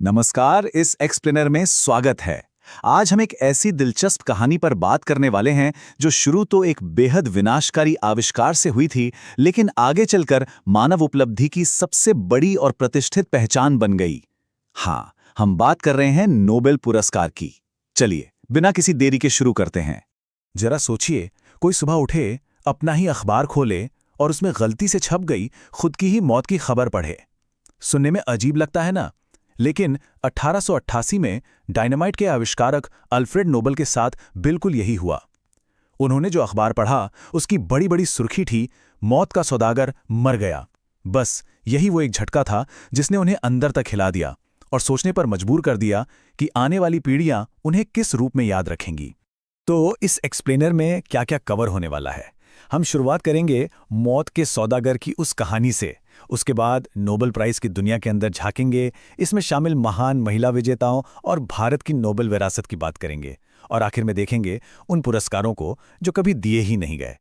नमस्कार, इस एक्सप्लेनर में स्वागत है। आज हम एक ऐसी दिलचस्प कहानी पर बात करने वाले हैं जो शुरू तो एक बेहद विनाशकारी आविष्कार से हुई थी, लेकिन आगे चलकर मानव उपलब्धि की सबसे बड़ी और प्रतिष्ठित पहचान बन गई। हाँ, हम बात कर रहे हैं नोबेल पुरस्कार की। चलिए, बिना किसी देरी के शुरू करते हैं। जरा सोचिए, कोई सुबह उठे, अपना ही अखबार खोले और उसमें गलती से छप गई खुद की ही मौत की खबर पढ़े। सुनने में अजीब लगता है ना? लेकिन 1888 में डायनामाइट के आविष्कारक अल्फ्रेड नोबल के साथ बिल्कुल यही हुआ। उन्होंने जो अखबार पढ़ा, उसकी बड़ी बड़ी सुर्खी थी, मौत का सौदागर मर गया। बस यही वो एक झटका था जिसने उन्हें अंदर तक हिला दिया और सोचने पर मजबूर कर दिया कि आने वाली पीढ़ियां उन्हें किस रूप में याद रखेंगी। तो इस एक्सप्लेनर में क्या क्या कवर होने वाला है? हम शुरुआत करेंगे मौत के सौदागर की उस कहानी से। उसके बाद नोबेल प्राइज की दुनिया के अंदर झांकेंगे, इसमें शामिल महान महिला विजेताओं और भारत की नोबेल विरासत की बात करेंगे। और आखिर में देखेंगे उन पुरस्कारों को जो कभी दिए ही नहीं गए।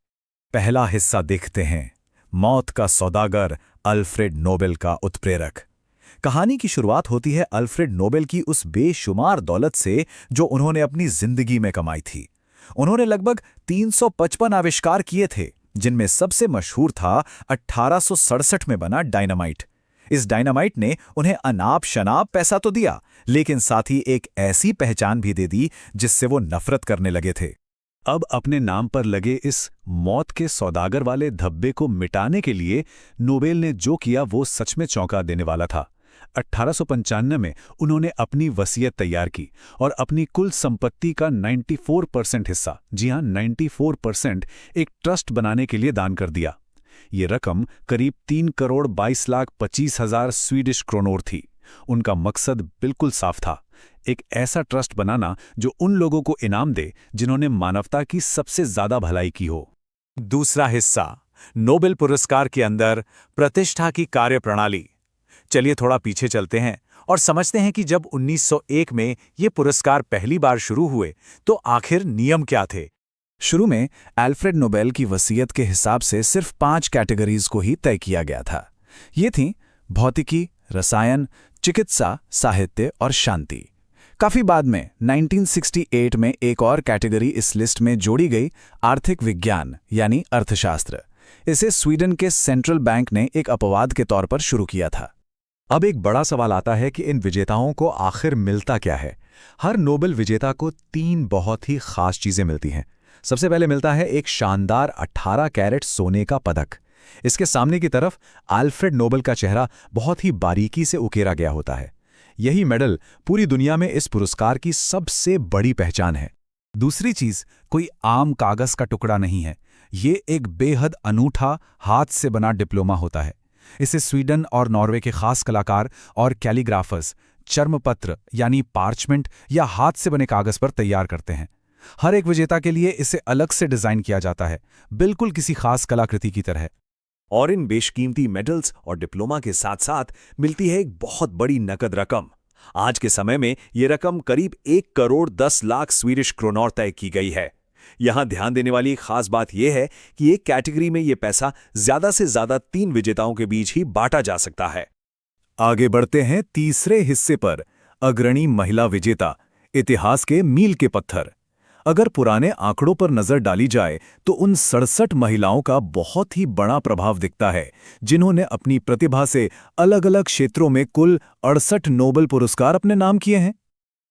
पहला हिस्सा देखते हैं, मौत का सौदागर अल्फ्रेड नोबेल का उत्प्रेरक। कहानी की शुरुआत होती है अल्फ्रेड नोबेल की उस बेशुमार दौलत से जो उन्होंने अपनी जिंदगी में कमाई थी। उन्होंने लगभग 355 आविष्कार किए थे, जिनमें सबसे मशहूर था 1867 में बना डायनामाइट। इस डायनामाइट ने उन्हें अनाप शनाप पैसा तो दिया, लेकिन साथ ही एक ऐसी पहचान भी दे दी जिससे वो नफरत करने लगे थे। अब अपने नाम पर लगे इस मौत के सौदागर वाले धब्बे को मिटाने के लिए नोबेल ने जो किया वो सच में चौंका देने वाला था। 1895 में उन्होंने अपनी वसीयत तैयार की और अपनी कुल संपत्ति का 94% हिस्सा, जी हां 94%, एक ट्रस्ट बनाने के लिए दान कर दिया। ये रकम करीब 3,22,25,000 स्वीडिश क्रोनोर थी। उनका मकसद बिल्कुल साफ था, एक ऐसा ट्रस्ट बनाना जो उन लोगों को इनाम दे जिन्होंने मानवता की सबसे ज्यादा भलाई की हो। दूसरा हिस्सा, नोबेल पुरस्कार के अंदर प्रतिष्ठा की कार्यप्रणाली। चलिए थोड़ा पीछे चलते हैं और समझते हैं कि जब 1901 में ये पुरस्कार पहली बार शुरू हुए तो आखिर नियम क्या थे। शुरू में अल्फ्रेड नोबेल की वसीयत के हिसाब से सिर्फ 5 कैटेगरीज को ही तय किया गया था। ये थीं भौतिकी, रसायन, चिकित्सा, साहित्य और शांति। काफी बाद में 1968 में एक और कैटेगरी इस लिस्ट में जोड़ी गई, आर्थिक विज्ञान यानी अर्थशास्त्र। इसे स्वीडन के सेंट्रल बैंक ने एक अपवाद के तौर पर शुरू किया था। अब एक बड़ा सवाल आता है कि इन विजेताओं को आखिर मिलता क्या है। हर नोबेल विजेता को 3 बहुत ही खास चीजें मिलती हैं। सबसे पहले मिलता है एक शानदार 18 कैरेट सोने का पदक। इसके सामने की तरफ अल्फ्रेड नोबेल का चेहरा बहुत ही बारीकी से उकेरा गया होता है। यही मेडल पूरी दुनिया में इस पुरस्कार की सबसे बड़ी पहचान है। दूसरी चीज कोई आम कागज का टुकड़ा नहीं है। ये एक बेहद अनूठा हाथ से बना डिप्लोमा होता है। इसे स्वीडन और नॉर्वे के खास कलाकार और कैलीग्राफर्स चर्मपत्र यानी पार्चमेंट या हाथ से बने कागज पर तैयार करते हैं। हर एक विजेता के लिए इसे अलग से डिजाइन किया जाता है, बिल्कुल किसी खास कलाकृति की तरह। और इन बेशकीमती मेडल्स और डिप्लोमा के साथ साथ मिलती है एक बहुत बड़ी नकद रकम। आज के समय में ये रकम करीब 1,10,00,000 स्वीडिश क्रोनर तय की गई है। यहां ध्यान देने वाली एक खास बात यह है कि एक कैटेगरी में यह पैसा ज्यादा से ज्यादा 3 विजेताओं के बीच ही बांटा जा सकता है। आगे बढ़ते हैं तीसरे हिस्से पर, अग्रणी महिला विजेता, इतिहास के मील के पत्थर। अगर पुराने आंकड़ों पर नजर डाली जाए तो उन 67 महिलाओं का बहुत ही बड़ा प्रभाव दिखता है, जिन्होंने अपनी प्रतिभा से अलग अलग क्षेत्रों में कुल 68 नोबेल पुरस्कार अपने नाम किए हैं।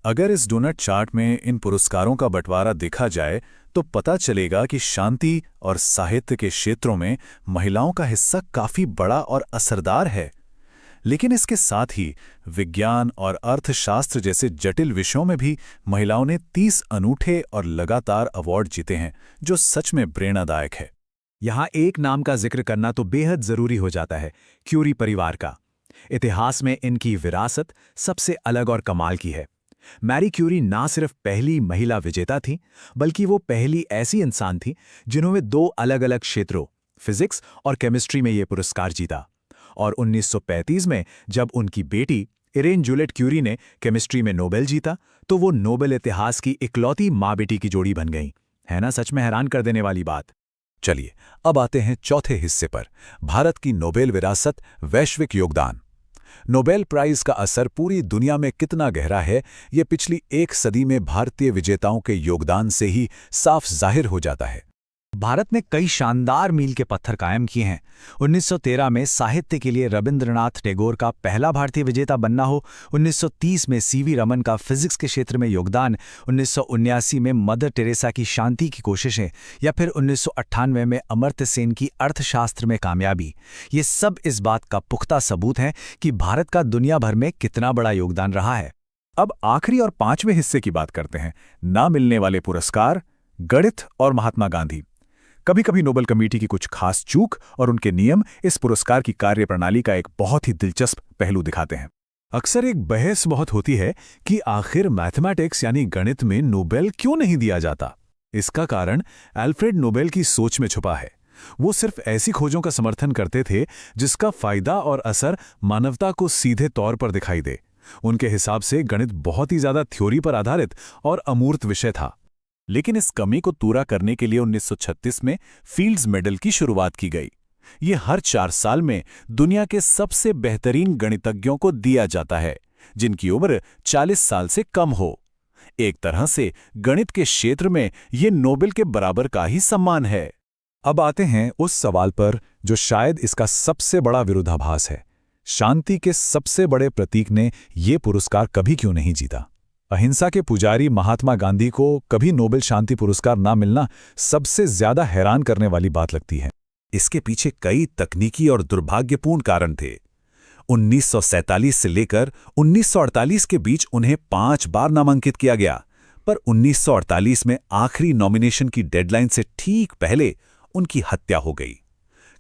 अगर इस डोनट चार्ट में इन पुरस्कारों का बंटवारा देखा जाए तो पता चलेगा कि शांति और साहित्य के क्षेत्रों में महिलाओं का हिस्सा काफी बड़ा और असरदार है। लेकिन इसके साथ ही विज्ञान और अर्थशास्त्र जैसे जटिल विषयों में भी महिलाओं ने 30 अनूठे और लगातार अवार्ड जीते हैं, जो सच में प्रेरणादायक है। यहां एक नाम का जिक्र करना तो बेहद जरूरी हो जाता है, क्यूरी परिवार का। इतिहास में इनकी विरासत सबसे अलग और कमाल की है। मैरी क्यूरी ना सिर्फ पहली महिला विजेता थी, बल्कि वो पहली ऐसी इंसान थी जिन्होंने 2 अलग-अलग क्षेत्रों, फिजिक्स और केमिस्ट्री में ये पुरस्कार जीता। और 1935 में जब उनकी बेटी इरेन जूलियट क्यूरी ने केमिस्ट्री में नोबेल जीता, तो वो नोबेल इतिहास की इकलौती माँ-बेटी की जोड़ी बन गई। है ना, सच में हैरान कर देने वाली बात। चलिए अब आते हैं चौथे हिस्से पर, भारत की नोबेल विरासत, वैश्विक योगदान। नोबेल प्राइज का असर पूरी दुनिया में कितना गहरा है, ये पिछली एक सदी में भारतीय विजेताओं के योगदान से ही साफ जाहिर हो जाता है। भारत ने कई शानदार मील के पत्थर कायम किए हैं। 1913 में साहित्य के लिए रविंद्रनाथ टैगोर का पहला भारतीय विजेता बनना हो, 1930 में सीवी रमन का फिजिक्स के क्षेत्र में योगदान, 1979 में मदर टेरेसा की शांति की कोशिशें, या फिर 1998 में अमर्त्य सेन की अर्थशास्त्र में कामयाबी, ये सब इस बात का पुख्ता सबूत हैं कि भारत का दुनिया भर में कितना बड़ा योगदान रहा है। अब आखिरी और पांचवें हिस्से की बात करते हैं, ना मिलने वाले पुरस्कार, गणित और महात्मा गांधी। कभी कभी नोबेल कमेटी की कुछ खास चूक और उनके नियम इस पुरस्कार की कार्यप्रणाली का एक बहुत ही दिलचस्प पहलू दिखाते हैं। अक्सर एक बहस बहुत होती है कि आखिर मैथमेटिक्स यानी गणित में नोबेल क्यों नहीं दिया जाता। इसका कारण अल्फ्रेड नोबेल की सोच में छुपा है। वो सिर्फ ऐसी खोजों का समर्थन करते थे जिसका फायदा और असर मानवता को सीधे तौर पर दिखाई दे। उनके हिसाब से गणित बहुत ही ज्यादा थ्योरी पर आधारित और अमूर्त विषय था। लेकिन इस कमी को पूरा करने के लिए 1936 में फील्ड्स मेडल की शुरुआत की गई। ये हर 4 साल में दुनिया के सबसे बेहतरीन गणितज्ञों को दिया जाता है, जिनकी उम्र 40 साल से कम हो। एक तरह से गणित के क्षेत्र में ये नोबेल के बराबर का ही सम्मान है। अब आते हैं उस सवाल पर जो शायद इसका सबसे बड़ा विरोधाभास है। शांति के सबसे बड़े प्रतीक ने ये पुरस्कार कभी क्यों नहीं जीता? अहिंसा के पुजारी महात्मा गांधी को कभी नोबेल शांति पुरस्कार ना मिलना सबसे ज्यादा हैरान करने वाली बात लगती है। इसके पीछे कई तकनीकी और दुर्भाग्यपूर्ण कारण थे। 1947 से लेकर 1948 के बीच उन्हें 5 बार नामांकित किया गया, पर 1948 में आखिरी नॉमिनेशन की डेडलाइन से ठीक पहले उनकी हत्या हो गई।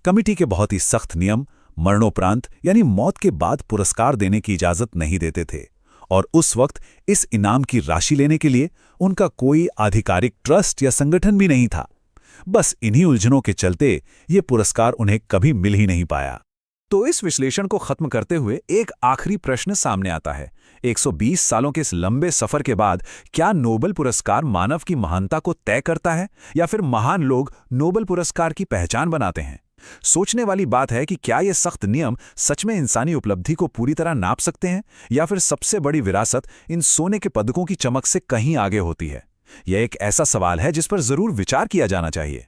कमेटी के बहुत ही सख्त नियम मरणोपरांत यानी मौत के बाद पुरस्कार देने की इजाजत नहीं देते थे, और उस वक्त इस इनाम की राशि लेने के लिए उनका कोई आधिकारिक ट्रस्ट या संगठन भी नहीं था। बस इन्हीं उलझनों के चलते ये पुरस्कार उन्हें कभी मिल ही नहीं पाया। तो इस विश्लेषण को खत्म करते हुए एक आखिरी प्रश्न सामने आता है। 120 सालों के इस लंबे सफर के बाद क्या नोबेल पुरस्कार मानव की महानता को तय करता है, या फिर महान लोग नोबेल पुरस्कार की पहचान बनाते हैं? सोचने वाली बात है कि क्या ये सख्त नियम सच में इंसानी उपलब्धि को पूरी तरह नाप सकते हैं, या फिर सबसे बड़ी विरासत इन सोने के पदकों की चमक से कहीं आगे होती है? यह एक ऐसा सवाल है जिस पर जरूर विचार किया जाना चाहिए।